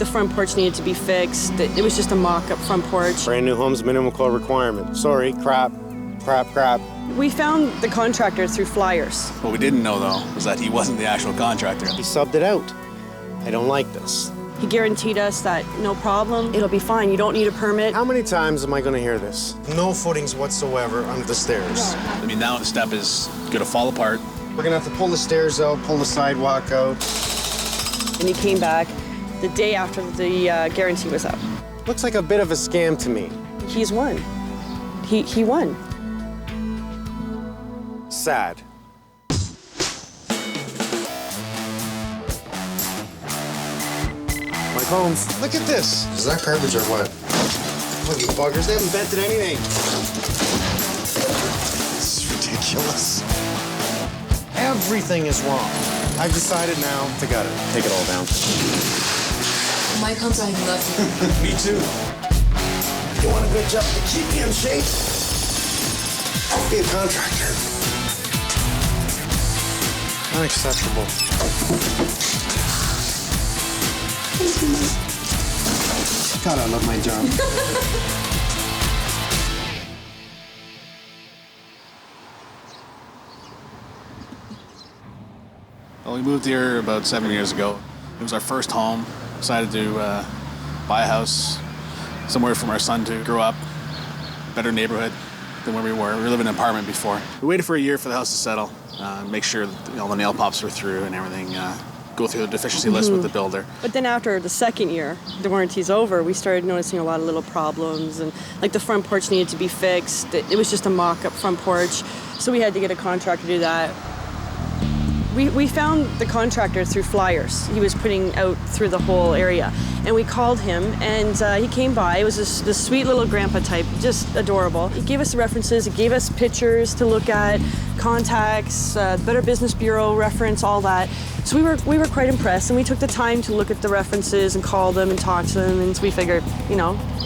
The front porch needed to be fixed. It was just a mock-up front porch. Brand new home's minimum code requirement. Sorry, crap. We found the contractor through flyers. What we didn't know, though, was that he wasn't the actual contractor. He subbed it out. I don't like this. He guaranteed us that no problem, it'll be fine, you don't need a permit. How many times am I gonna hear this? No footings whatsoever under the stairs. I mean, now the step is gonna fall apart. We're gonna have to pull the stairs out, pull the sidewalk out. And he came back the day after the guarantee was up. Looks like a bit of a scam to me. He's won. He won. Sad. Mike Holmes, look at this. Is that garbage or what? Look, you buggers, they haven't vented anything. This is ridiculous. Everything is wrong. I've decided now to gut it. Take it all down. Mike Holmes, I love you. Me too. You want a good job to keep me in shape? I'll be a contractor. Unacceptable. God, I love my job. Well, we moved here about 7 years ago. It was our first home. Decided to buy a house somewhere for our son to grow up. Better neighborhood than where we were. We were living in an apartment before. We waited for a year for the house to settle, make sure that, all the nail pops were through and everything. Go through the deficiency list with the builder. But then after the second year, the warranty's over, we started noticing a lot of little problems, and like the front porch needed to be fixed. It was just a mock-up front porch, so we had to get a contractor to do that. We found the contractor through flyers. He was putting out through the whole area. And we called him, and he came by. It was this sweet little grandpa type, just adorable. He gave us the references, he gave us pictures to look at, contacts, Better Business Bureau reference, all that. So we were quite impressed, and we took the time to look at the references and call them and talk to them, and so we figured,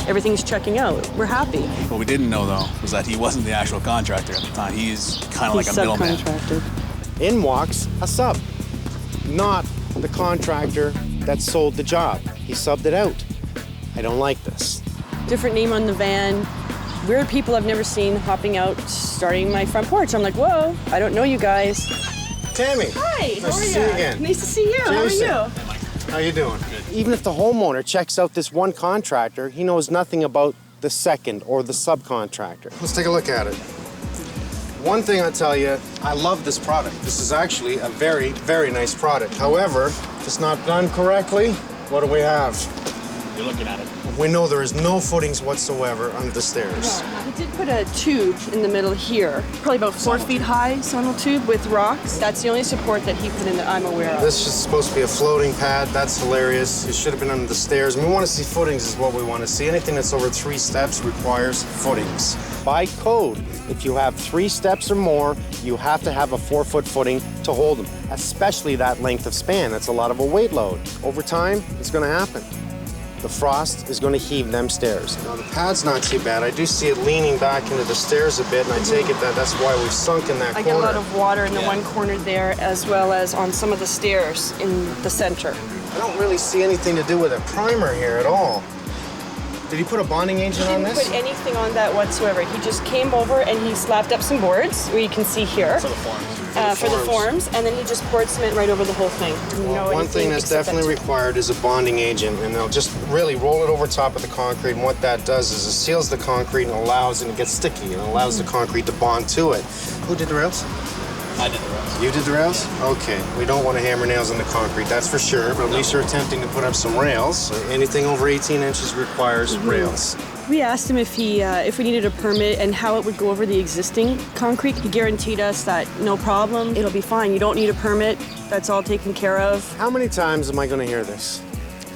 everything's checking out. We're happy. What we didn't know, though, was that he wasn't the actual contractor at the time. He's kind of like a middleman. Subcontracted. In walks a sub, not the contractor that sold the job. He subbed it out. I don't like this. Different name on the van. Weird people I've never seen hopping out, starting my front porch. I'm like, whoa, I don't know you guys. Tammy. Hi, Nice to see you again. Nice to see you. Jason. How are you? How you doing? Good. Even if the homeowner checks out this one contractor, he knows nothing about the second or the subcontractor. Let's take a look at it. One thing I'll tell you, I love this product. This is actually a very, very nice product. However, if it's not done correctly, what do we have? You're looking at it. We know there is no footings whatsoever under the stairs. We did put a tube in the middle here, probably about 4 feet high, sonal tube with rocks. That's the only support that he put in that I'm aware of. This is supposed to be a floating pad. That's hilarious. It should have been under the stairs. We want to see footings is what we want to see. Anything that's over 3 steps requires footings. By code, if you have 3 steps or more, you have to have a 4-foot footing to hold them, especially that length of span. That's a lot of a weight load. Over time, it's going to happen. The frost is going to heave them stairs. Now, the pad's not too bad. I do see it leaning back into the stairs a bit, and I take it that that's why we've sunk in that corner. I get a lot of water in the one corner there, as well as on some of the stairs in the center. I don't really see anything to do with a primer here at all. Did he put a bonding agent on this? He didn't put anything on that whatsoever. He just came over and he slapped up some boards, where you can see here. For the forms. For the forms, and then he just poured cement right over the whole thing. Well, one thing that's definitely required is a bonding agent, and they'll just really roll it over top of the concrete, and what that does is it seals the concrete and allows it to get sticky, and allows the concrete to bond to it. Who did the rails? I did the rails. You did the rails? Okay. We don't want to hammer nails in the concrete, that's for sure, but at least you're attempting to put up some rails. So anything over 18 inches requires rails. We asked him if we needed a permit and how it would go over the existing concrete. He guaranteed us that no problem, it'll be fine. You don't need a permit. That's all taken care of. How many times am I going to hear this?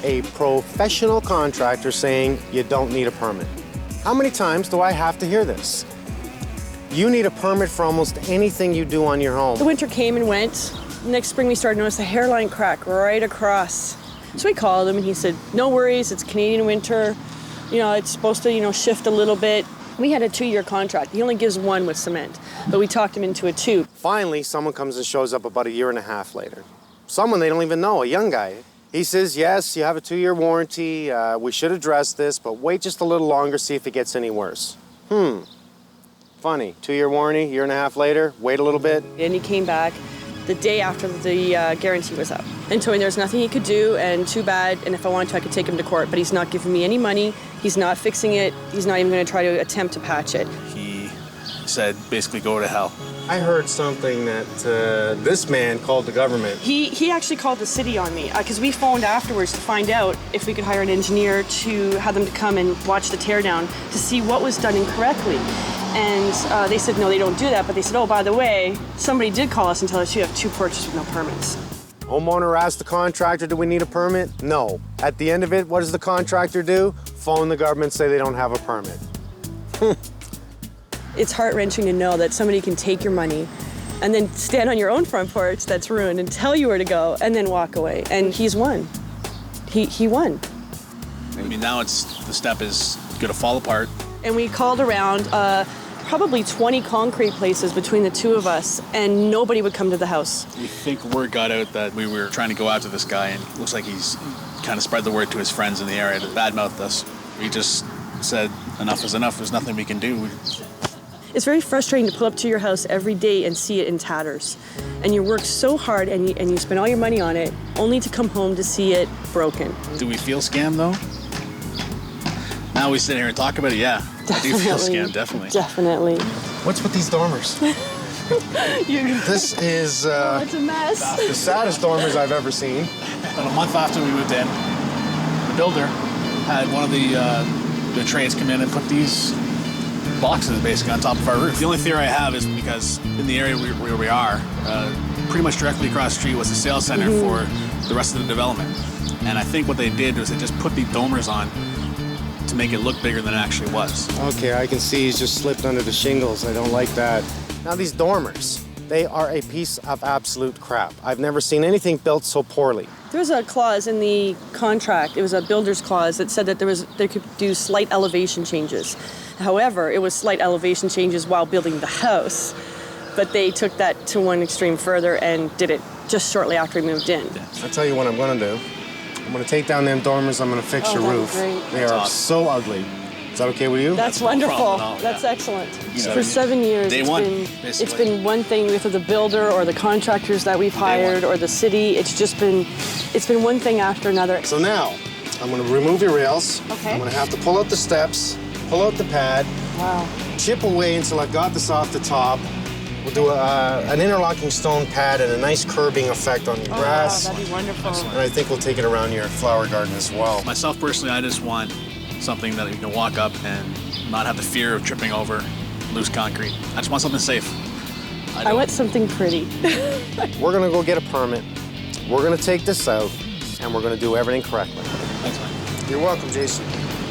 A professional contractor saying you don't need a permit. How many times do I have to hear this? You need a permit for almost anything you do on your home. The winter came and went. Next spring we started noticing a hairline crack right across. So we called him and he said, no worries, it's Canadian winter. It's supposed to, shift a little bit. We had a 2-year contract. He only gives 1 with cement, but we talked him into a 2. Finally, someone comes and shows up about a year and a half later. Someone they don't even know, a young guy. He says, yes, you have a 2-year warranty. We should address this, but wait just a little longer, see if it gets any worse. Funny. 2-year warranty, year and a half later, wait a little bit. And he came back the day after the guarantee was up and told me there's nothing he could do and too bad, and if I wanted to, I could take him to court. But he's not giving me any money. He's not fixing it. He's not even going to try to attempt to patch it. He said, basically, go to hell. I heard something that this man called the government. He actually called the city on me because we phoned afterwards to find out if we could hire an engineer to have them to come and watch the teardown to see what was done incorrectly. And they said, no, they don't do that. But they said, oh, by the way, somebody did call us and tell us you have 2 porches with no permits. Homeowner asked the contractor, do we need a permit? No. At the end of it, what does the contractor do? Phone the government, say they don't have a permit. It's heart-wrenching to know that somebody can take your money and then stand on your own front porch that's ruined and tell you where to go and then walk away. And he's won. He won. I mean, now the step is going to fall apart. And we called around probably 20 concrete places between the 2 of us, and nobody would come to the house. We think word got out that we were trying to go after this guy, and it looks like he's kind of spread the word to his friends in the area to badmouth us. We just said, enough is enough. There's nothing we can do. It's very frustrating to pull up to your house every day and see it in tatters. And you work so hard and you spend all your money on it, only to come home to see it broken. Do we feel scammed, though? Now we sit here and talk about it, yeah. Definitely. I do feel scammed, definitely. Definitely. What's with these dormers? This is It's a mess. the saddest dormers I've ever seen. About a month after we moved in, the builder had one of the trades come in and put these boxes basically on top of our roof. The only theory I have is because in the area where we are, pretty much directly across the street was the sales center for the rest of the development. And I think what they did was they just put the domers on to make it look bigger than it actually was. Okay, I can see he's just slipped under the shingles. I don't like that. Now these dormers, they are a piece of absolute crap. I've never seen anything built so poorly. There was a clause in the contract, it was a builder's clause that said that they could do slight elevation changes. However, it was slight elevation changes while building the house, but they took that to one extreme further and did it just shortly after we moved in. I'll tell you what I'm gonna do. I'm gonna take down them dormers, I'm gonna fix your that'd be roof. great. They are awesome. so ugly. Is that okay with you? That's no wonderful. problem at all, That's yeah. excellent. know, For 7 years, day it's one, been basically. one thing with the builder or the contractors that we've hired or the city. It's been one thing after another. So now, I'm gonna remove your rails. Okay. I'm gonna have to pull out the steps, pull out the pad, Wow. chip away until I've got this off the top. We'll do an interlocking stone pad and a nice curbing effect on your grass. Wow, that'd be wonderful. And I think we'll take it around your flower garden as well. Myself personally, I just want something that you can walk up and not have the fear of tripping over loose concrete. I just want something safe. I want something pretty. We're gonna go get a permit. We're gonna take this out, and we're gonna do everything correctly. Thanks, man. You're welcome, Jason.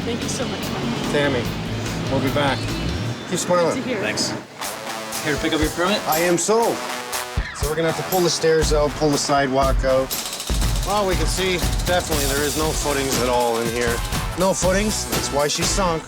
Thank you so much, Mike. Tammy, we'll be back. Keep smiling. Good to hear. Thanks. Here to pick up your permit? I am so. So we're gonna have to pull the stairs out, pull the sidewalk out. Well, we can see definitely there is no footings at all in here. No footings, that's why she sunk.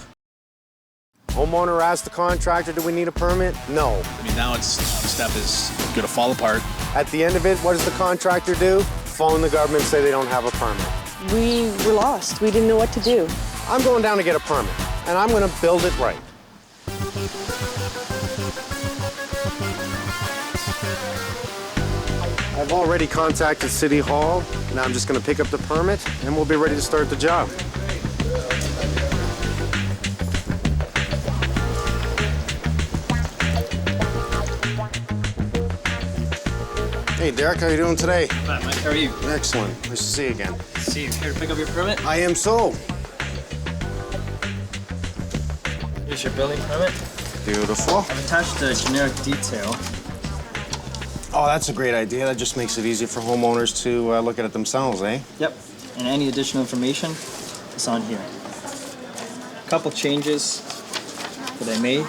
Homeowner asked the contractor, do we need a permit? No. I mean, now the step is going to fall apart. At the end of it, what does the contractor do? Phone the government, say they don't have a permit. We were lost. We didn't know what to do. I'm going down to get a permit, and I'm gonna build it right. I've already contacted City Hall. Now I'm just gonna pick up the permit, and we'll be ready to start the job. Hey, Derek, how you doing today? Hi, Mike. How are you? Excellent. Nice to see you again. See you. Here to pick up your permit? I am so. Here's your building permit. Beautiful. I've attached a generic detail. Oh, that's a great idea. That just makes it easier for homeowners to look at it themselves, eh? Yep. And any additional information is on here. A couple changes that I made.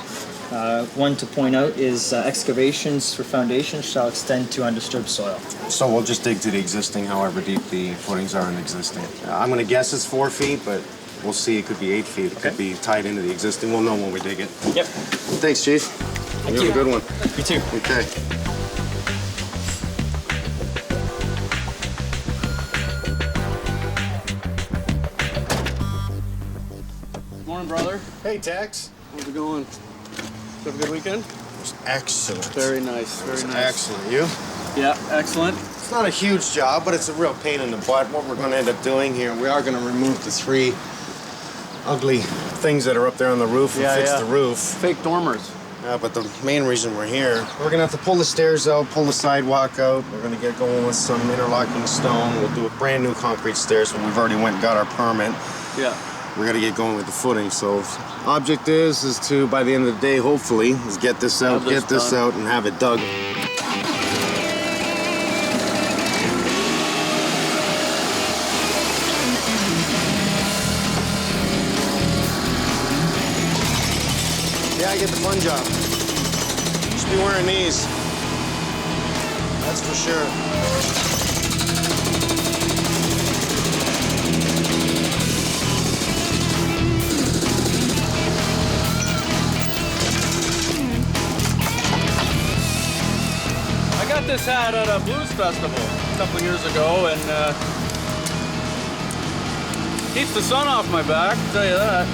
One to point out is excavations for foundations shall extend to undisturbed soil. So we'll just dig to the existing, however deep the footings are in existing. I'm gonna guess it's 4 feet, but we'll see. It could be 8 feet. It could be tied into the existing. We'll know when we dig it. Yep. Thanks, Chief. Thank you. you. Have a good one. You too. Okay. Morning, brother. Hey, Tex. How's it going? Did you have a good weekend? It was excellent. Very nice, very nice. Excellent. You? Yeah, excellent. It's not a huge job, but it's a real pain in the butt. What we're going to end up doing here, we are going to remove the 3 ugly things that are up there on the roof and fix the roof. Fake dormers. Yeah, but the main reason we're here, we're going to have to pull the stairs out, pull the sidewalk out. We're going to get going with some interlocking stone. We'll do a brand new concrete stairs when we've already went and got our permit. Yeah. We got to get going with the footing. So object is to, by the end of the day, hopefully, is get this out, Have this done. out, and have it dug. Yeah, I get the fun job. Should be wearing these. That's for sure. I got this hat at a blues festival a couple years ago, and keeps the sun off my back, I'll tell you that.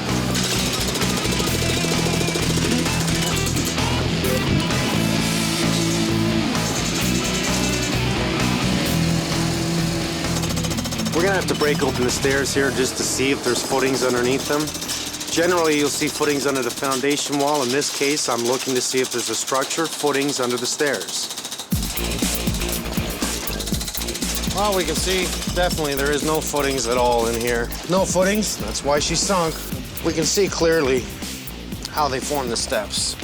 We're gonna have to break open the stairs here just to see if there's footings underneath them. Generally, you'll see footings under the foundation wall. In this case, I'm looking to see if there's a structure, footings under the stairs. Well, we can see definitely there is no footings at all in here. No footings, that's why she sunk. We can see clearly how they formed the steps.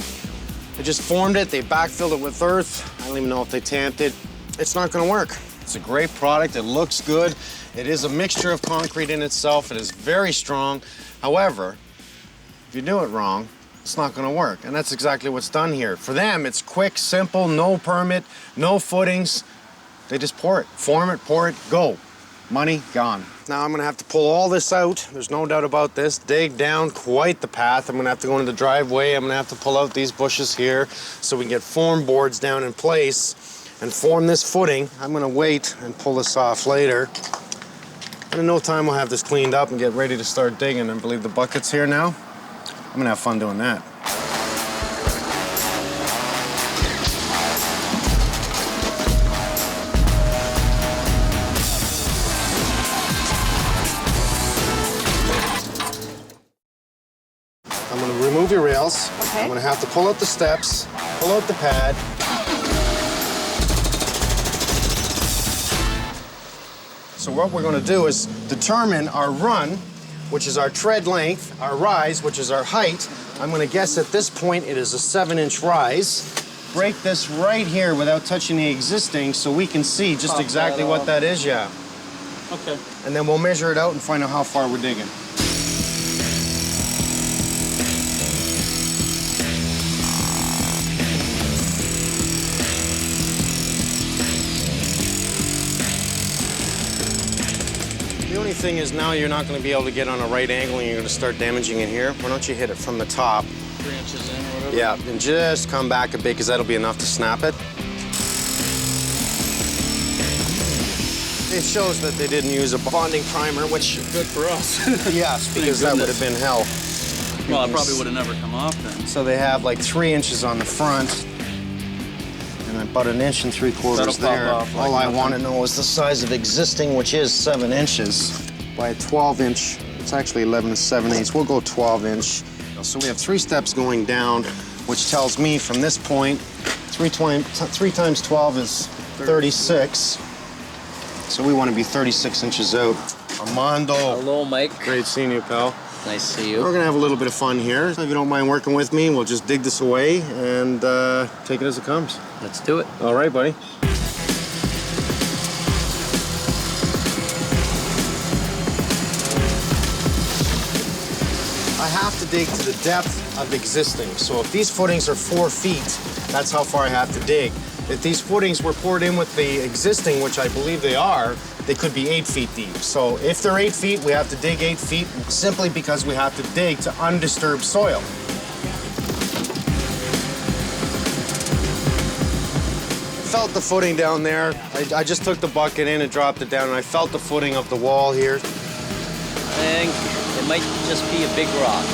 They just formed it, they backfilled it with earth. I don't even know if they tamped it. It's not gonna work. It's a great product, it looks good. It is a mixture of concrete in itself. It is very strong. However, if you do it wrong, it's not gonna work. And that's exactly what's done here. For them, it's quick, simple, no permit, no footings. They just pour it, form it, pour it, go. Money gone. Now I'm gonna have to pull all this out. There's no doubt about this. Dig down quite the path. I'm gonna have to go into the driveway. I'm gonna have to pull out these bushes here so we can get form boards down in place and form this footing. I'm gonna wait and pull this off later. And in no time, we'll have this cleaned up and get ready to start digging. And believe the bucket's here now. I'm gonna have fun doing that. I'm gonna remove your rails. Okay. I'm gonna have to pull out the steps, pull out the pad. So what we're gonna do is determine our run, which is our tread length, our rise, which is our height. I'm gonna guess at this point it is a 7-inch rise. Break this right here without touching the existing so we can see just exactly what that is, yeah. Okay. And then we'll measure it out and find out how far we're digging. The only thing is now you're not going to be able to get on a right angle and you're going to start damaging it here. Why don't you hit it from the top? 3 inches in or whatever? Yeah, and just come back a bit because that'll be enough to snap it. It shows that they didn't use a bonding primer, which... Good for us. Yes, because that would have been hell. Well, it probably would have never come off then. So they have like 3 inches on the front and about 1 3/4 That'll pop there. off like All I nothing. want to know is the size of existing, which is 7 inches by a 12-inch. It's actually 11 7/8. We'll go 12-inch. So we have 3 steps going down, which tells me from this point, 3 times 12 is 36. So we want to be 36 inches out. Armando. Hello, Mike. Great seeing you, pal. Nice to see We're you. gonna have a little bit of fun here. If you don't mind working with me, we'll just dig this away and take it as it comes. Let's do it. All right, buddy. I have to dig to the depth of existing. So if these footings are 4 feet, that's how far I have to dig. If these footings were poured in with the existing, which I believe they are, they could be 8 feet deep. So if they're 8 feet, we have to dig 8 feet simply because we have to dig to undisturbed soil. Felt the footing down there. I just took the bucket in and dropped it down, and I felt the footing of the wall here. I think it might just be a big rock.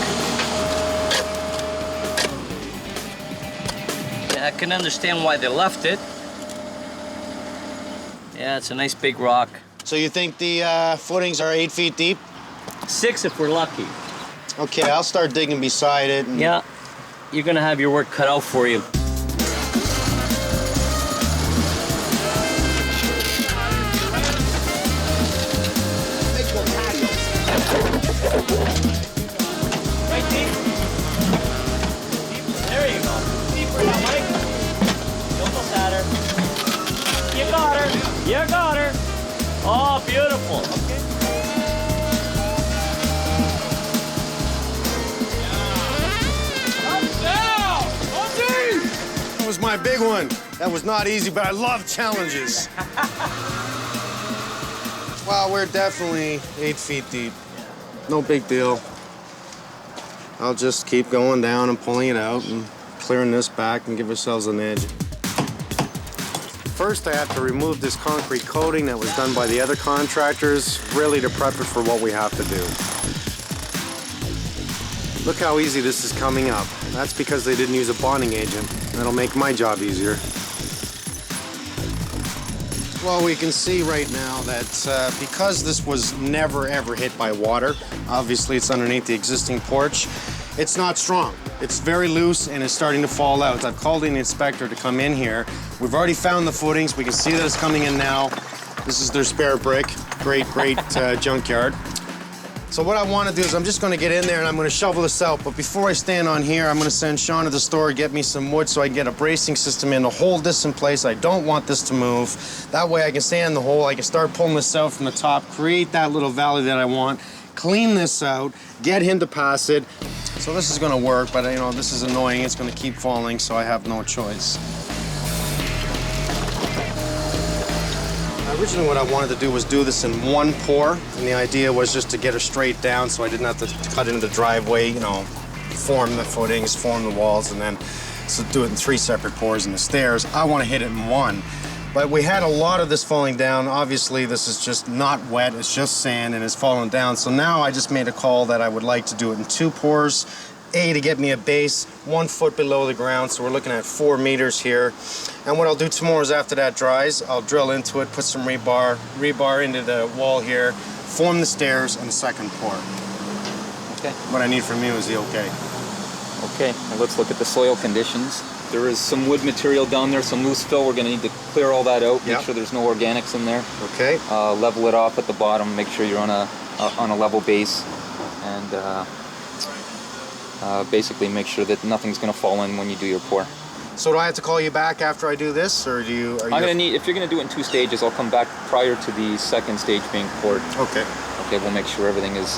I can understand why they left it. Yeah, it's a nice big rock. So you think the footings are 8 feet deep? 6 if we're lucky. Okay, I'll start digging beside it. Yeah, you're gonna have your work cut out for you. Right deep. There you go. Deeper now, Mike. Almost at her. You got her. You got her. Oh, beautiful. Okay. That was my big one. That was not easy, but I love challenges. Well, we're definitely 8 feet deep. No big deal. I'll just keep going down and pulling it out and clearing this back and give ourselves an edge. First, I have to remove this concrete coating that was done by the other contractors, really to prep it for what we have to do. Look how easy this is coming up. That's because they didn't use a bonding agent. That'll make my job easier. Well, we can see right now that because this was never ever hit by water, obviously it's underneath the existing porch, it's not strong. It's very loose and it's starting to fall out. I've called in the inspector to come in here. We've already found the footings. We can see that it's coming in now. This is their spare brick. Great junkyard. So what I want to do is I'm just going to get in there and I'm going to shovel this out. But before I stand on here, I'm going to send Sean to the store, get me some wood so I can get a bracing system in to hold this in place. I don't want this to move. That way I can stand in the hole. I can start pulling this out from the top, create that little valley that I want, clean this out, get him to pass it. So this is going to work, but you know, this is annoying. It's going to keep falling, so I have no choice. Originally what I wanted to do was do this in one pour, and the idea was just to get her straight down so I didn't have to cut into the driveway, you know, form the footings, form the walls, and then so do it in 3 separate pours in the stairs. I want to hit it in one. But we had a lot of this falling down. Obviously, this is just not wet, it's just sand and it's falling down. So now I just made a call that I would like to do it in 2 pours. A, to get me a base 1 foot below the ground, so we're looking at 4 meters here. And what I'll do tomorrow is after that dries, I'll drill into it, put some rebar into the wall here, form the stairs, and second pour. Okay. What I need from you is the okay. Okay, now let's look at the soil conditions. There is some wood material down there, some loose fill. We're going to need to clear all that out, make sure there's no organics in there. Okay. Level it off at the bottom, make sure you're on a level base, and basically make sure that nothing's going to fall in when you do your pour. So do I have to call you back after I do this, or do you? I'm going to need, if you're going to do it in 2 stages, I'll come back prior to the second stage being poured. Okay. Okay, we'll make sure everything is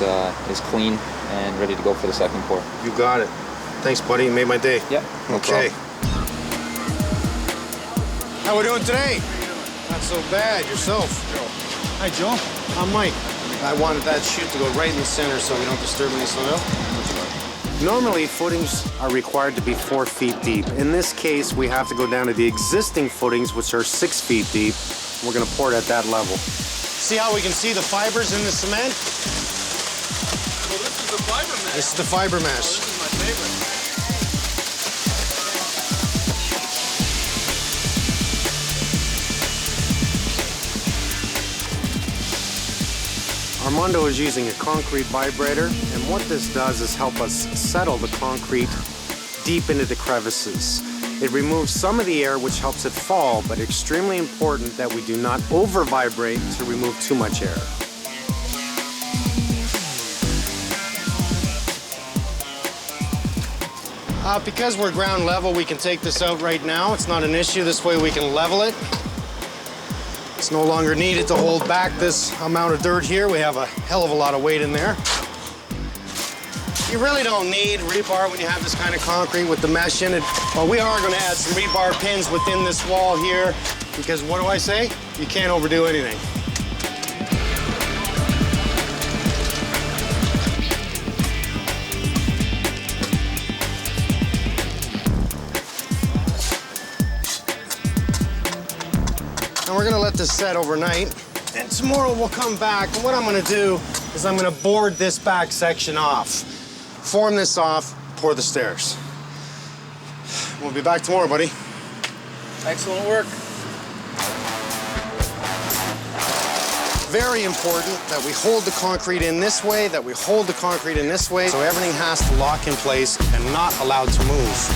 clean and ready to go for the second pour. You got it. Thanks, buddy. You made my day. Yep. No okay. problem. How we doing today? Not so bad. Yourself? Joe. Hi, Joe. I'm Mike. I wanted that chute to go right in the center so we don't disturb any soil. Normally, footings are required to be 4 feet deep. In this case, we have to go down to the existing footings, which are 6 feet deep. We're going to pour it at that level. See how we can see the fibers in the cement? So this is the fiber mesh. This is the fiber mesh. Oh, this is my favorite. Armando is using a concrete vibrator, and what this does is help us settle the concrete deep into the crevices. It removes some of the air, which helps it fall, but extremely important that we do not over-vibrate to remove too much air. Because we're ground level, we can take this out right now. It's not an issue. This way we can level it. It's no longer needed to hold back this amount of dirt here. We have a hell of a lot of weight in there. You really don't need rebar when you have this kind of concrete with the mesh in it. But we are going to add some rebar pins within this wall here because what do I say? You can't overdo anything. And we're gonna let this set overnight. And tomorrow we'll come back. And what I'm gonna do is I'm gonna board this back section off. Form this off, pour the stairs. We'll be back tomorrow, buddy. Excellent work. Very important that we hold the concrete in this way, that we hold the concrete in this way, so everything has to lock in place and not allowed to move.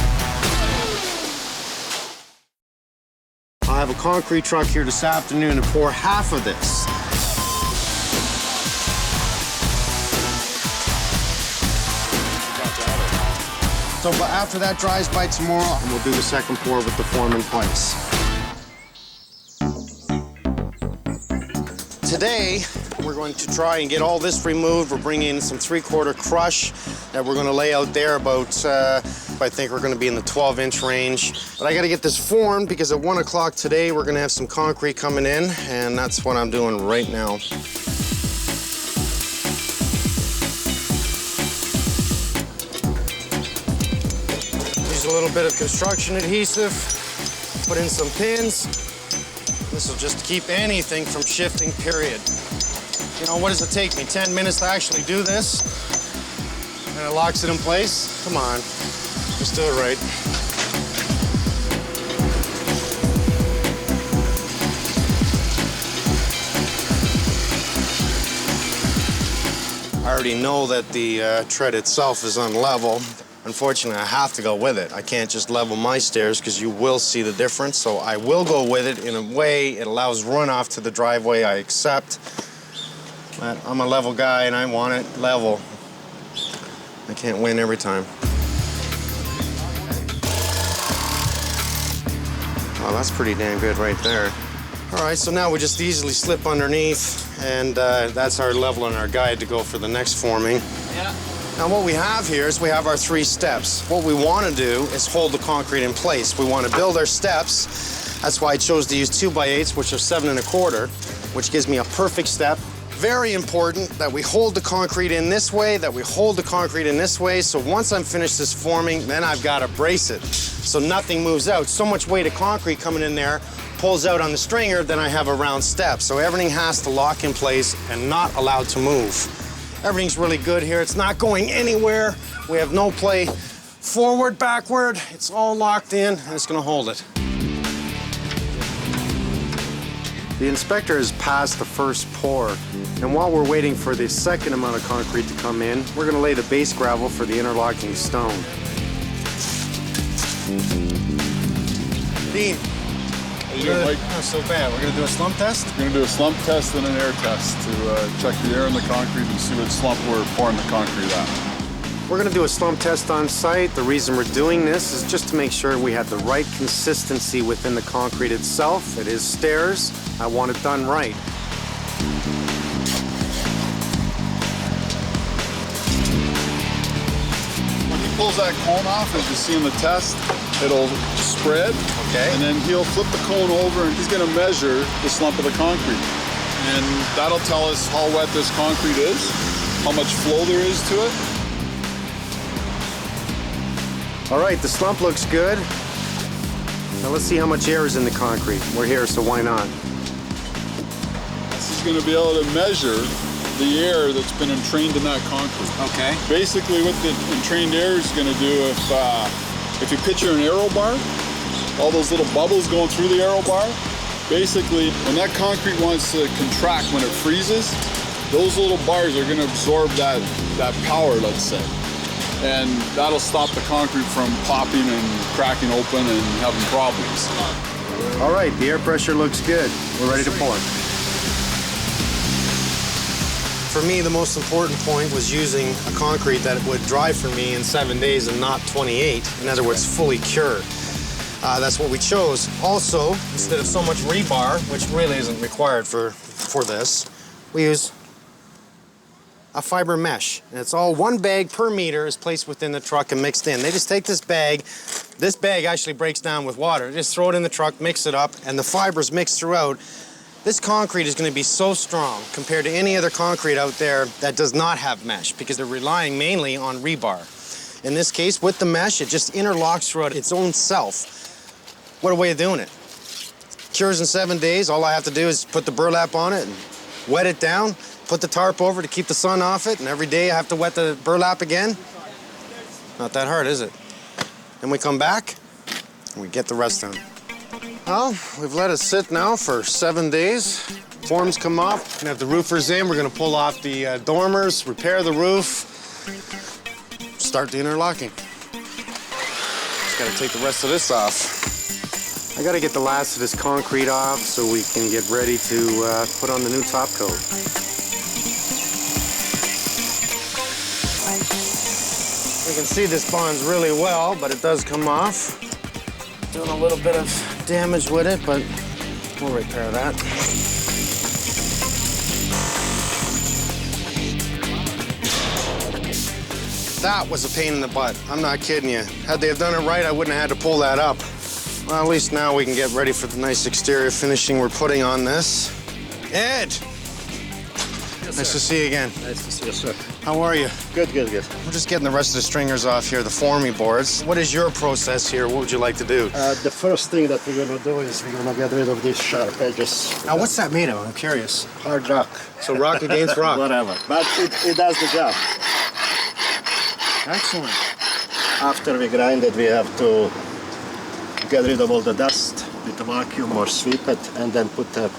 I have a concrete truck here this afternoon to pour half of this. So after that dries by tomorrow, we'll do the second pour with the form in place. Today, we're going to try and get all this removed. We're bringing in some 3/4 crush that we're going to lay out there about, I think we're going to be in the 12-inch range. But I got to get this formed because at 1 o'clock today, we're going to have some concrete coming in, and that's what I'm doing right now. Use a little bit of construction adhesive, put in some pins. This will just keep anything from shifting, period. You know, what does it take me? 10 minutes to actually do this? And it locks it in place? Come on, let's do it right. I already know that the tread itself is unlevel. Unfortunately, I have to go with it. I can't just level my stairs because you will see the difference. So I will go with it in a way. It allows runoff to the driveway. I accept. But I'm a level guy and I want it level. I can't win every time. Oh, that's pretty damn good right there. All right, so now we just easily slip underneath, and that's our level and our guide to go for the next forming. Yeah. Now what we have here is we have our 3 steps. What we want to do is hold the concrete in place. We want to build our steps. That's why I chose to use 2x8s, which are 7 1/4, which gives me a perfect step. Very important that we hold the concrete in this way, that we hold the concrete in this way, so once I'm finished this forming, then I've got to brace it so nothing moves out. So much weight of concrete coming in there pulls out on the stringer, then I have a round step. So everything has to lock in place and not allowed to move. Everything's really good here. It's not going anywhere. We have no play forward, backward. It's all locked in, and it's gonna hold it. The inspector has passed the first pour, and while we're waiting for the second amount of concrete to come in, we're gonna lay the base gravel for the interlocking stone. Dean, not so bad. We're gonna do a slump test? We're going to do a slump test and an air test to check the air in the concrete and see what slump we're pouring the concrete at. We're gonna do a slump test on site. The reason we're doing this is just to make sure we have the right consistency within the concrete itself. It is stairs. I want it done right. When he pulls that cone off, as you see in the test, it'll spread. Okay. And then he'll flip the cone over and he's going to measure the slump of the concrete. And that'll tell us how wet this concrete is, how much flow there is to it. All right, the slump looks good. Now let's see how much air is in the concrete. We're here, so why not? This is going to be able to measure the air that's been entrained in that concrete. Okay. Basically, what the entrained air is going to do, if you picture an aero bar, all those little bubbles going through the aero bar, basically, when that concrete wants to contract when it freezes, those little bars are going to absorb that power, let's say. And that'll stop the concrete from popping and cracking open and having problems. All right, the air pressure looks good. We're ready to pour. For me, the most important point was using a concrete that would dry for me in 7 days and not 28. In other words, fully cured. That's what we chose. Also, instead of so much rebar, which really isn't required for this, we use a fiber mesh. And it's all 1 bag per meter is placed within the truck and mixed in. They just take this bag actually breaks down with water. Just throw it in the truck, mix it up, and the fibers mix throughout. This concrete is going to be so strong compared to any other concrete out there that does not have mesh because they're relying mainly on rebar. In this case, with the mesh, it just interlocks throughout its own self. What a way of doing it. Cures in 7 days. All I have to do is put the burlap on it and wet it down, put the tarp over to keep the sun off it, and every day I have to wet the burlap again. Not that hard, is it? Then we come back and we get the rest done. Well, we've let it sit now for 7 days. Forms come up, we're gonna have the roofers in, we're gonna pull off the dormers, repair the roof, start the interlocking. Just gotta take the rest of this off. I gotta get the last of this concrete off so we can get ready to put on the new top coat. You can see this bonds really well, but it does come off. Doing a little bit of damage with it, but we'll repair that. That was a pain in the butt. I'm not kidding you. Had they have done it right, I wouldn't have had to pull that up. Well, at least now we can get ready for the nice exterior finishing we're putting on this. Ed! Yes, nice sir. to see you again. Nice to see you, sir. How are you? Good, good, good. We're just getting the rest of the stringers off here, the forming boards. What is your process here? What would you like to do? The first thing that we're gonna do is we're gonna get rid of these sharp edges. Now, what's that made of? I'm curious. Hard rock. So rock against rock. Whatever. But it does the job. Excellent. After we grind it, we have to get rid of all the dust with the vacuum or sweep it, and then put a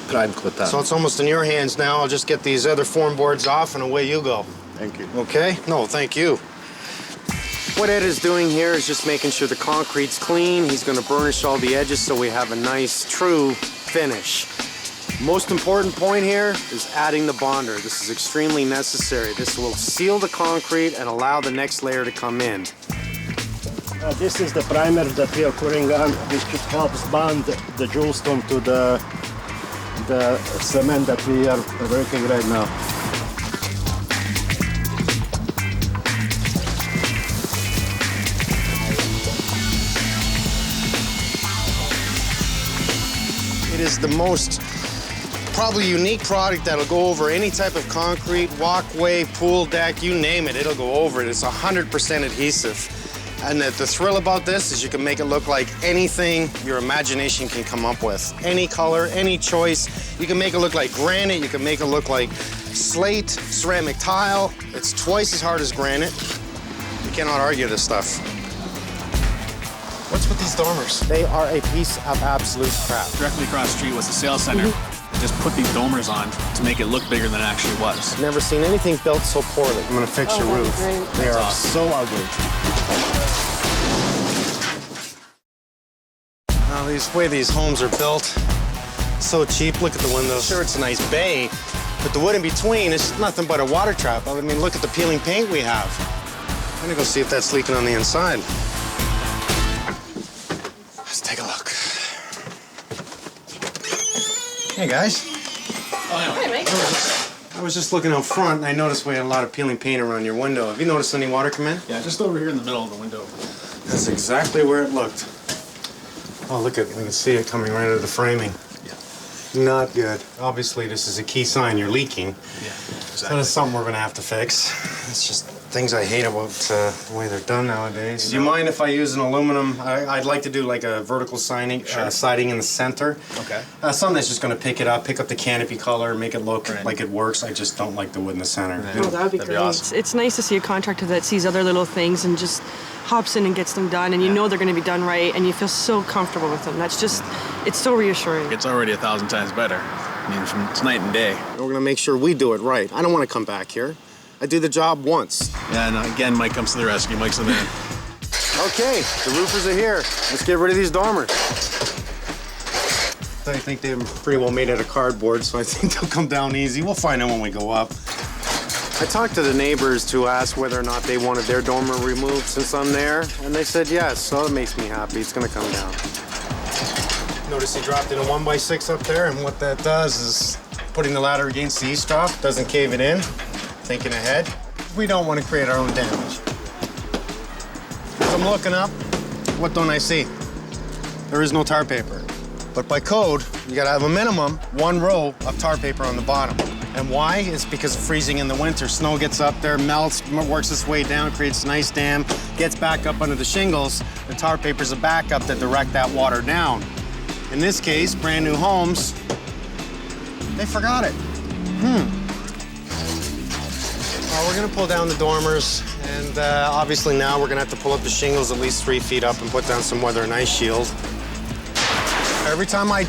prime coat on. So it's almost in your hands now. I'll just get these other form boards off and away you go. Thank you. Okay? No, thank you. What Ed is doing here is just making sure the concrete's clean. He's gonna burnish all the edges so we have a nice, true finish. Most important point here is adding the bonder. This is extremely necessary. This will seal the concrete and allow the next layer to come in. This is the primer that we are pouring on, which helps bond the jewelstone to the cement that we are working right now. It is the most probably unique product that'll go over any type of concrete, walkway, pool deck, you name it, it'll go over it. It's 100% adhesive. And the thrill about this is you can make it look like anything your imagination can come up with. Any color, any choice. You can make it look like granite, you can make it look like slate, ceramic tile. It's twice as hard as granite. You cannot argue this stuff. What's with these dormers? They are a piece of absolute crap. Directly across the street was the sales center. Just put these domers on to make it look bigger than it actually was. Never seen anything built so poorly. I'm gonna fix your roof. They are awesome. so ugly. Now, the way these homes are built, so cheap. Look at the windows. Sure, it's a nice bay, but the wood in between is nothing but a water trap. I mean, look at the peeling paint we have. I'm gonna go see if that's leaking on the inside. Let's take a look. Hey, guys. Hey, Mike. I was just looking out front, and I noticed we had a lot of peeling paint around your window. Have you noticed any water come in? Yeah, just over here in the middle of the window. That's exactly where it looked. Oh, look at it. We can see it coming right out of the framing. Yeah. Not good. Obviously, this is a key sign you're leaking. Yeah, So that's something we're going to have to fix. It's just things I hate about the way they're done nowadays. Do you mind if I use an aluminum? I'd like to do like a vertical siding in the center. Okay. Something that's just going to pick up the canopy color, make it look like it works. I just don't like the wood in the center. Oh, that would be great. awesome. It's nice to see a contractor that sees other little things and just hops in and gets them done, and you know they're going to be done right, and you feel so comfortable with them. That's just, it's so reassuring. It's already 1,000 times better. I mean, it's night and day. We're going to make sure we do it right. I don't want to come back here. I do the job once. Yeah, and again, Mike comes to the rescue. Mike's the man. Okay, the roofers are here. Let's get rid of these dormers. I think they're pretty well made out of cardboard, so I think they'll come down easy. We'll find out when we go up. I talked to the neighbors to ask whether or not they wanted their dormer removed since I'm there, and they said yes, so it makes me happy. It's gonna come down. Notice he dropped in a 1x6 up there, and what that does is putting the ladder against the eavesdrop, doesn't cave it in. Thinking ahead. We don't want to create our own damage. As I'm looking up, what don't I see? There is no tar paper. But by code, you gotta have a minimum 1 row of tar paper on the bottom. And why? It's because of freezing in the winter. Snow gets up there, melts, works its way down, creates an ice dam, gets back up under the shingles. The tar paper's a backup to direct that water down. In this case, brand new homes, they forgot it. We're gonna pull down the dormers, and obviously now we're gonna have to pull up the shingles at least 3 feet up and put down some weather and ice shield. Every time I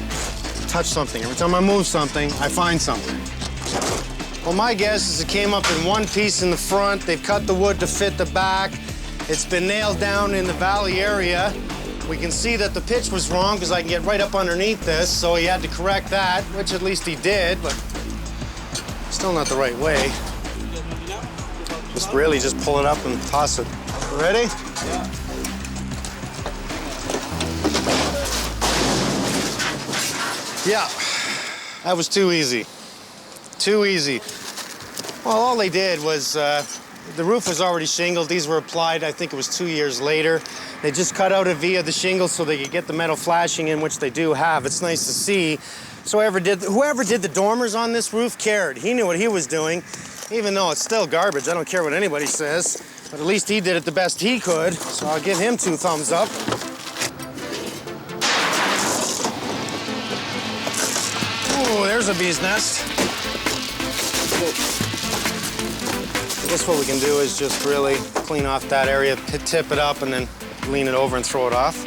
touch something, every time I move something, I find something. Well, my guess is it came up in one piece in the front. They've cut the wood to fit the back. It's been nailed down in the valley area. We can see that the pitch was wrong because I can get right up underneath this, so he had to correct that, which at least he did, but still not the right way. Just really just pull it up and toss it. Ready? Yeah, that was too easy. Too easy. Well, all they did was, the roof was already shingled. These were applied, I think it was 2 years later. They just cut out a V of the shingles so they could get the metal flashing in, which they do have. It's nice to see. So whoever did the dormers on this roof cared. He knew what he was doing, even though it's still garbage. I don't care what anybody says, but at least he did it the best he could. So I'll give him 2 thumbs up. Oh, there's a bee's nest. I guess what we can do is just really clean off that area, tip it up, and then lean it over and throw it off.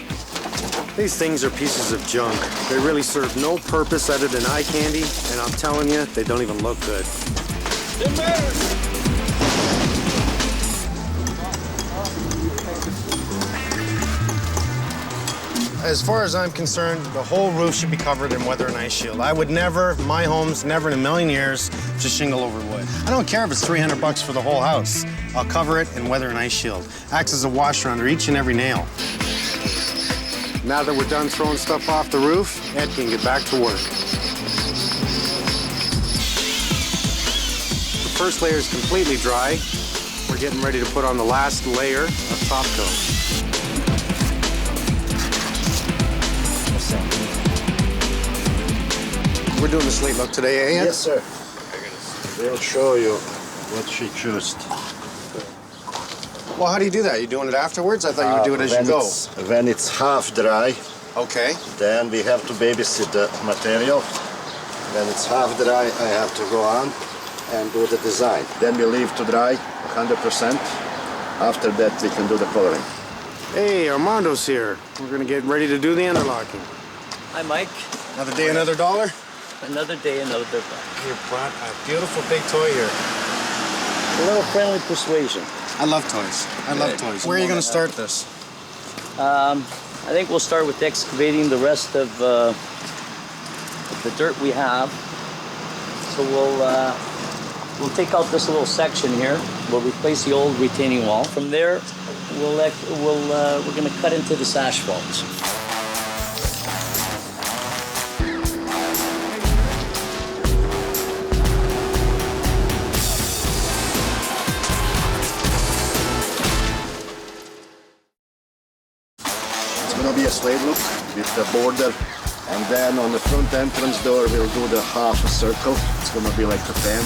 These things are pieces of junk. They really serve no purpose other than eye candy, and I'm telling you, they don't even look good. As far as I'm concerned, the whole roof should be covered in weather and ice shield. I would never, my homes, never in a million years, just shingle over wood. I don't care if it's $300 for the whole house. I'll cover it in weather and ice shield. Acts as a washer under each and every nail. Now that we're done throwing stuff off the roof, Ed can get back to work. The first layer is completely dry. We're getting ready to put on the last layer of top coat. We're doing the slate look today, eh? Yes, sir. They'll show you what she chose. Well, how do you do that? You doing it afterwards? I thought you would do it as you go. When it's half dry, okay. Then we have to babysit the material. When it's half dry, I have to go on and do the design. Then we leave to dry 100%. After that, we can do the coloring. Hey, Armando's here. We're gonna get ready to do the interlocking. Hi, Mike. Another day, another dollar? Another day, another dollar. Here, Platt, a beautiful big toy here. A little friendly persuasion. I love toys. I love toys. Where are you going to start this? I think we'll start with excavating the rest of the dirt we have. So we'll take out this little section here. We'll replace the old retaining wall. From there, we're going to cut into this asphalt. Be a slate look with the border, and then on the front entrance door we'll do the half a circle. It's gonna be like a fan.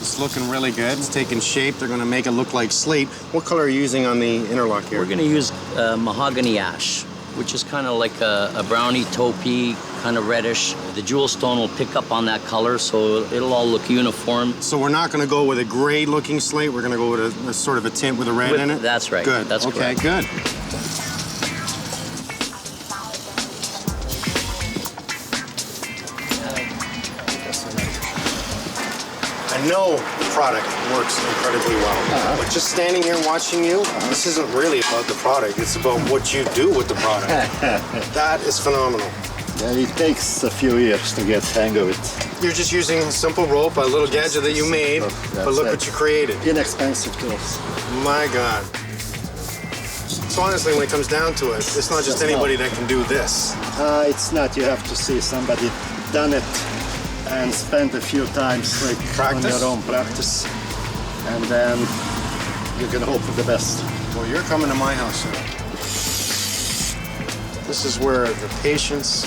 It's looking really good. It's taking shape. They're gonna make it look like slate. What color are you using on the interlock here? We're gonna use mahogany ash, which is kind of like a brownie taupey, kind of reddish. The jewel stone will pick up on that color, so it'll all look uniform. So we're not gonna go with a gray looking slate. We're gonna go with a sort of a tint with a red in it? That's right. Good. That's okay, correct. Good. I know the product works incredibly well, but just standing here watching you, this isn't really about the product. It's about what you do with the product. That is phenomenal. Yeah, it takes a few years to get hang of it. You're just using a simple rope, a little gadget that you made, but look what you created. Inexpensive tools. My God. So honestly, when it comes down to it, it's not just anybody that can do this. It's not. You have to see somebody done it and spend a few times like on your own practice, and then you can hope for the best. Well, you're coming to my house now. This is where the patience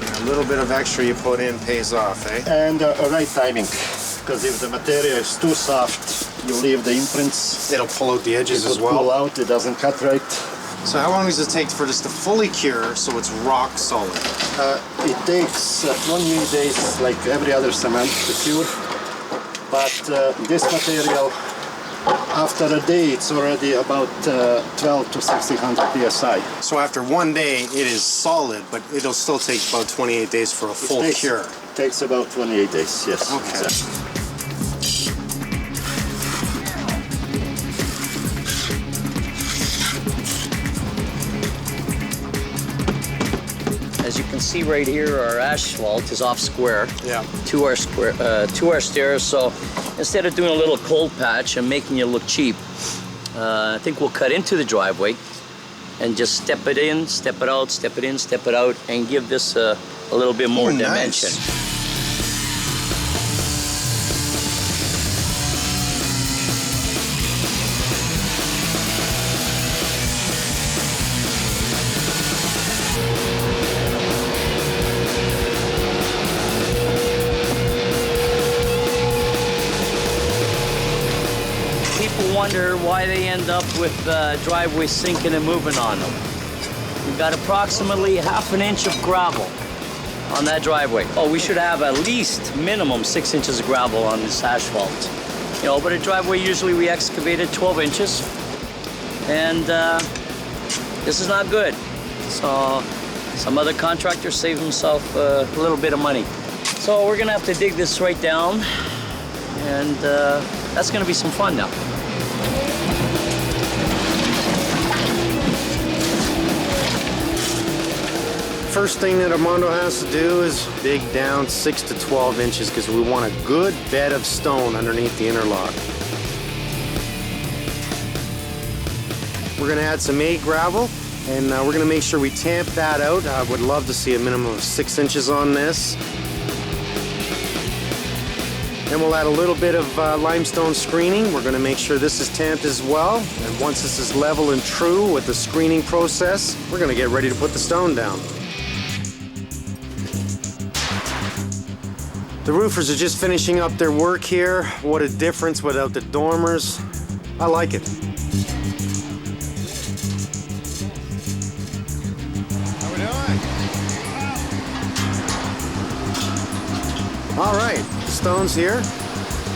and a little bit of extra you put in pays off, eh? And right timing, because if the material is too soft, you leave the imprints. It'll pull out the edges as well. It'll pull out, it doesn't cut right. So how long does it take for this to fully cure so it's rock solid? It takes 1 days, like every other cement, to cure. But this material After a day, it's already about 12 to 1600 psi. So after one day, it is solid, but it'll still take about 28 days for a full cure. It takes about 28 days, yes. Okay. Exactly. As you can see right here, our asphalt is off square. Yeah. To our stairs. So instead of doing a little cold patch and making it look cheap, I think we'll cut into the driveway and just step it in, step it out, step it in, step it out, and give this a little bit more dimension. Nice. Wonder why they end up with driveways sinking and moving on them. We've got approximately ½ an inch of gravel on that driveway. Oh, we should have at least minimum 6 inches of gravel on this asphalt. You know, but a driveway usually we excavated 12 inches, and this is not good. So some other contractor saved himself a little bit of money. So we're gonna have to dig this right down, and that's gonna be some fun now. First thing that Armando has to do is dig down 6 to 12 inches because we want a good bed of stone underneath the interlock. We're going to add some gravel, and we're going to make sure we tamp that out. I would love to see a minimum of 6 inches on this. Then we'll add a little bit of limestone screening. We're going to make sure this is tamped as well. And once this is level and true with the screening process, we're going to get ready to put the stone down. The roofers are just finishing up their work here. What a difference without the dormers. I like it. How we doing? All right, the stone's here.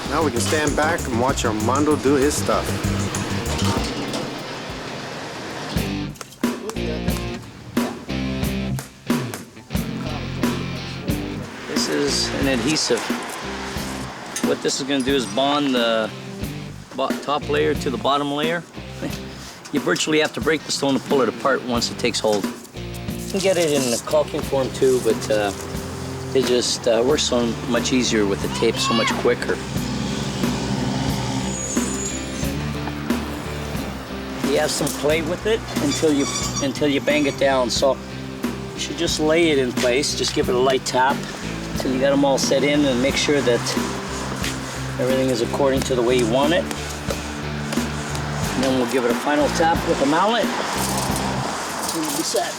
Now we can stand back and watch Armando do his stuff. Is an adhesive. What this is going to do is bond the top layer to the bottom layer. You virtually have to break the stone to pull it apart once it takes hold. You can get it in a caulking form too, but it just works so much easier with the tape, so much quicker. You have some play with it until you bang it down. So you should just lay it in place. Just give it a light tap. So you got them all set in, and make sure that everything is according to the way you want it. And then we'll give it a final tap with a mallet, and we'll be set.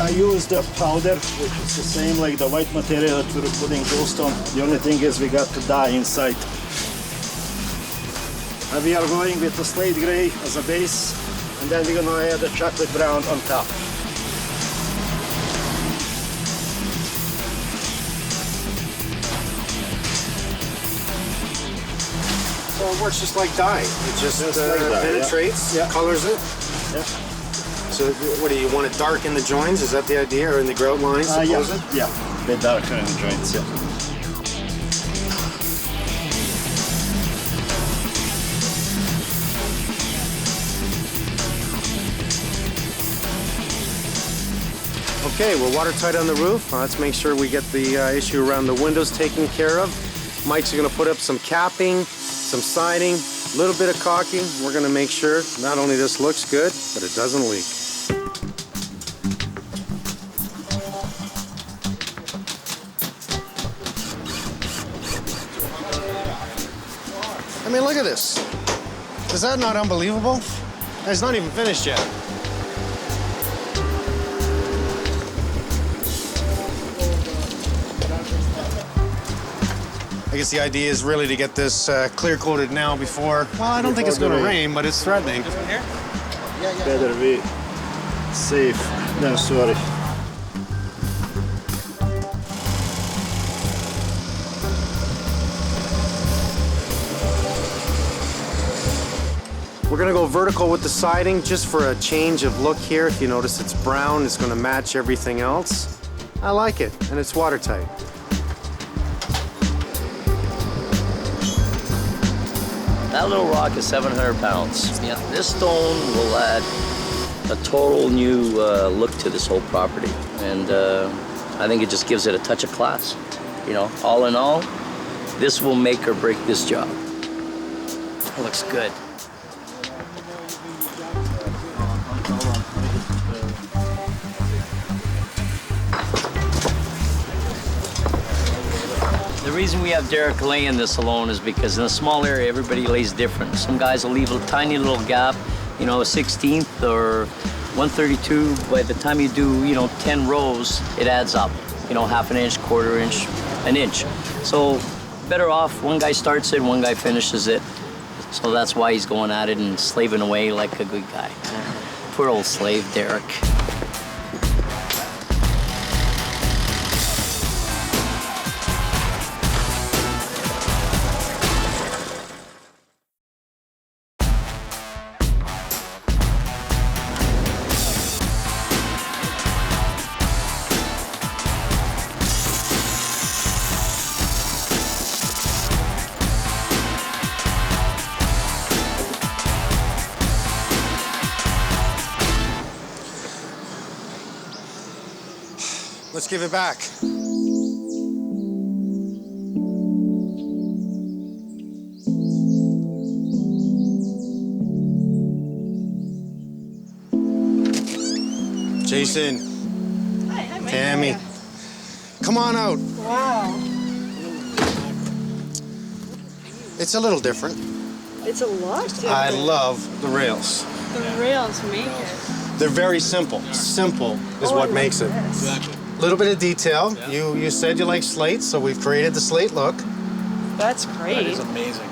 I used the powder, which is the same like the white material that we were putting ghost on. The only thing is we got the dye inside. And we are going with the slate gray as a base, and then we're gonna add the chocolate brown on top. So it works just like dye. It just like dye, penetrates, yeah. Colors it. Yeah. So what do you want it dark in the joints? Is that the idea, or in the grout lines? Yeah, yeah, a bit darker in the joints, yeah. Okay, we're watertight on the roof. Let's make sure we get the issue around the windows taken care of. Mike's going to put up some capping, some siding, a little bit of caulking. We're going to make sure not only this looks good, but it doesn't leak. I mean, look at this. Is that not unbelievable? It's not even finished yet. I guess the idea is really to get this clear coated now before, well, I don't think it's going to rain, but it's threatening. Better be safe than sorry. We're gonna go vertical with the siding just for a change of look here. If you notice it's brown, it's gonna match everything else. I like it, and it's watertight. That little rock is 700 pounds. Yeah, this stone will add a total new look to this whole property. And I think it just gives it a touch of class. You know, all in all, this will make or break this job. It looks good. The reason we have Derek laying this alone is because in a small area, everybody lays different. Some guys will leave a tiny little gap, you know, a 16th or 132. By the time you do, you know, 10 rows, it adds up. You know, half an inch, quarter inch, an inch. So better off one guy starts it, one guy finishes it. So that's why he's going at it and slaving away like a good guy. Poor old slave, Derek. Let's give it back. Jason. Hi, Tammy. Come on out. Wow. It's a little different. It's a lot different. I love the rails. The rails make it. They're very simple. Simple is what makes it. Exactly. A little bit of detail. Yeah. You said you like slate, so we've created the slate look. That's great. That is amazing.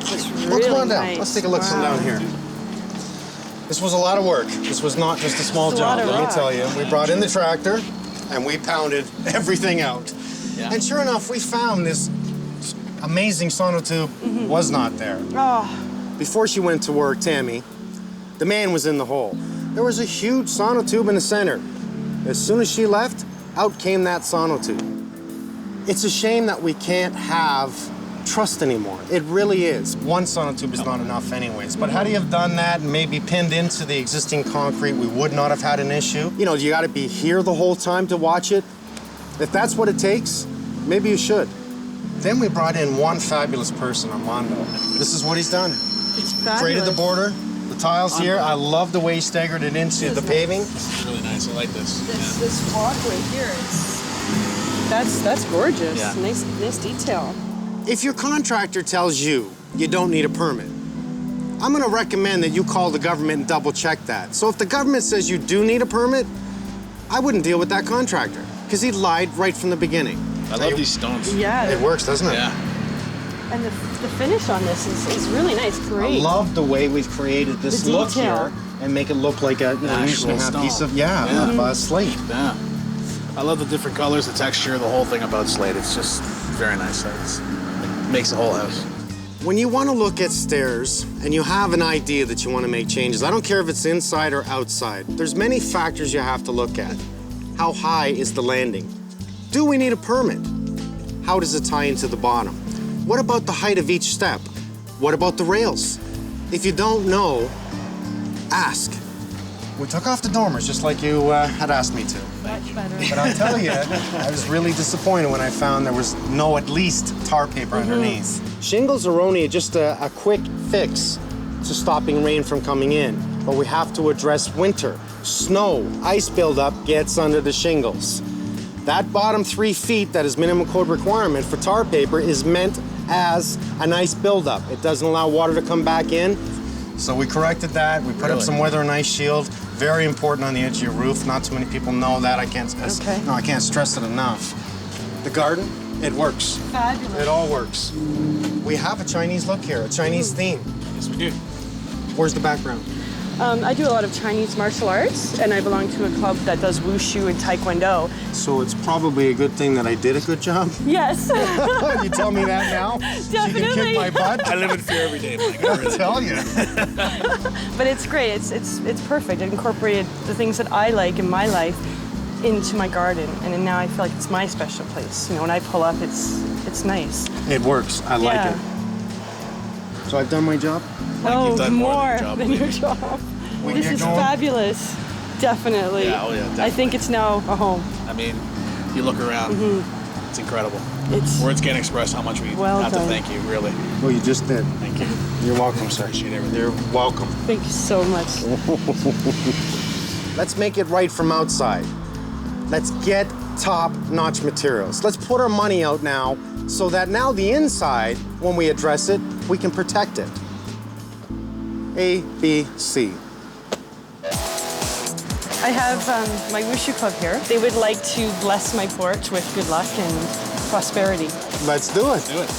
It's Well, really come on down. nice. Let's take a look down here. This was a lot of work. This was not just a small It's a job, lot of let me rock. tell you. We brought in the tractor and we pounded everything out. Yeah. And sure enough, we found this amazing sonotube was not there. Oh, Before she went to work, Tammy, the man was in the hole. There was a huge sonotube in the center. As soon as she left, out came that sonotube. It's a shame that we can't have trust anymore. It really is. One sonotube is not enough anyways. But had he have done that and maybe pinned into the existing concrete, we would not have had an issue. You know, you gotta be here the whole time to watch it. If that's what it takes, maybe you should. Then we brought in one fabulous person, Armando. This is what he's done. it's fabulous. Created the border, the tiles here. I love the way he staggered it into the paving. This is really nice. I like this. This walkway here is. That's gorgeous. Yeah. Nice detail. If your contractor tells you you don't need a permit, I'm gonna recommend that you call the government and double check that. So if the government says you do need a permit, I wouldn't deal with that contractor because he lied right from the beginning. I love these stones. Yeah. It works, doesn't it? Yeah. And the finish on this is really nice. Great. I love the way we've created this The look detail. here and make it look like a Actual inch and a half stone. piece of Yeah. slate. Yeah. I love the different colors, the texture, the whole thing about slate. It's just very nice. It makes the whole house. When you want to look at stairs and you have an idea that you want to make changes, I don't care if it's inside or outside, there's many factors you have to look at. How high is the landing? Do we need a permit? How does it tie into the bottom? What about the height of each step? What about the rails? If you don't know, ask. We took off the dormers just like you had asked me to. Much better. But I'll tell you, I was really disappointed when I found there was no at least tar paper underneath. Shingles are only just a quick fix to stopping rain from coming in, but we have to address winter. Snow, ice buildup gets under the shingles. That bottom 3 feet that is minimum code requirement for tar paper is meant as an ice buildup. It doesn't allow water to come back in. So we corrected that. We put up some weather and ice shield. Very important on the edge of your roof. Not too many people know that. I can't stress it enough. The garden, it works. Fabulous. It all works. We have a Chinese look here, a Chinese theme. Yes, we do. Where's the background? I do a lot of Chinese martial arts, and I belong to a club that does wushu and taekwondo. So it's probably a good thing that I did a good job? Yes. You tell me that now? Definitely. She can kick my butt? I live in fear every day, Mike. I tell you. But it's great. It's perfect. It incorporated the things that I like in my life into my garden, and then now I feel like it's my special place. You know, when I pull up, it's nice. It works. I like it. So I've done my job? Oh, done more more than your job. We This get is going? fabulous. Definitely. Yeah, oh yeah, definitely. I think it's now a home. I mean, you look around, it's incredible. It's Words can't express how much we Well have done. to thank you, really. Well, you just did. Thank you. You're welcome, sir. Appreciate everything. You're welcome. Thank you so much. Let's make it right from outside. Let's get top-notch materials. Let's put our money out now so that now the inside, when we address it, we can protect it. A, B, C. I have my wushu club here. They would like to bless my porch with good luck and prosperity. Let's do it. Do it.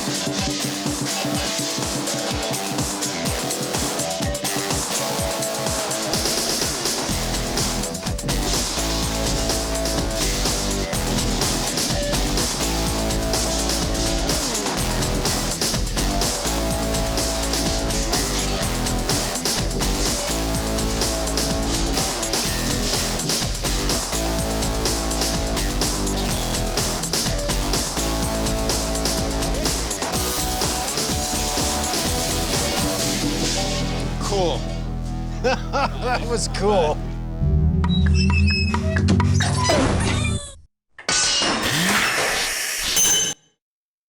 Cool. That was cool.